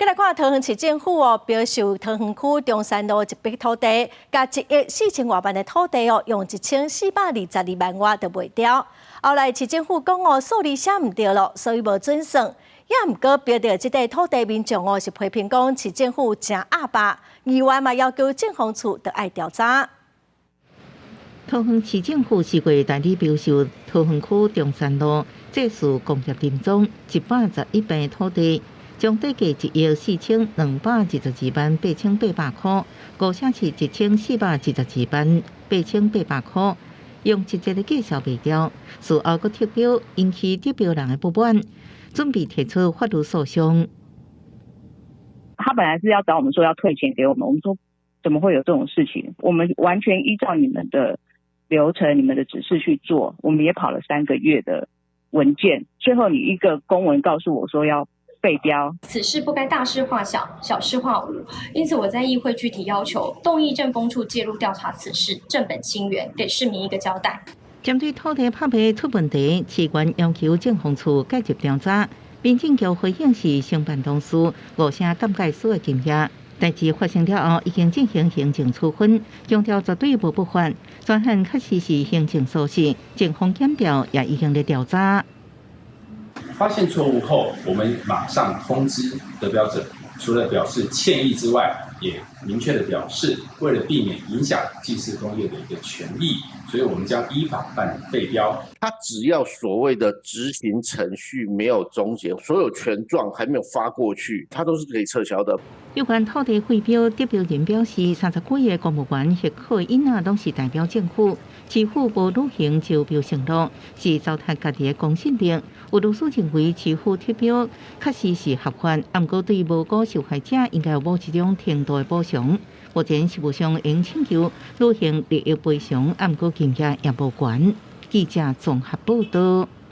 再来看桃园市政府标售桃园区中山路一笔土地，甲1亿4000多万的土地用1422万外就卖掉。后来市政府讲数字写唔对咯，所以无准算。也毋过标到这块土地民众是批评讲市政府真阿爸，议员嘛要求政风处得爱调查。桃园市政府4月代理标售桃园区中山路这属工业林总111平土地，将地价1亿4222万8800块，五城市1422万8800块，用直接的价销卖掉。事后阁贴标，引起得标人的不满，准备提出法律诉讼。他本来是要找我们说要退钱给我们，我们说怎么会有这种事情？我们完全依照你们的流程、你们的指示去做，我们也跑了3个月的文件，最后你一个公文告诉我说要废标。此事不该大事化小，小事化无，因此我在议会具体要求动议政风处介入调查此事，正本清源，给市民一个交代。针对土地拍卖出问题，市员要求政风处介入调查。民政局回应是承办董事5声担解书的经验。代志发生了后，已经进行行政处分，强调绝对无不法。专案确实是行政疏失，警方检调也已经在调查。发现错误后，我们马上通知得标者，除了表示歉意之外，也明确的表示，为了避免影响祭祀工业的一个权益，所以我们将依法办理废标。他只要所谓的执行程序没有终结，所有权状还没有发过去，他都是可以撤销的。有关土地废标，得标人表示，30几个公务员或科因仔拢是代表政府，市府无履行招标承诺，是糟蹋家己的公信力。有律师认为，市府贴标确实是合法，不过对无辜受害者应该有某一种程度的补偿。目前事务上应请求履行利益赔偿，不过金额也无悬。记者综合报道。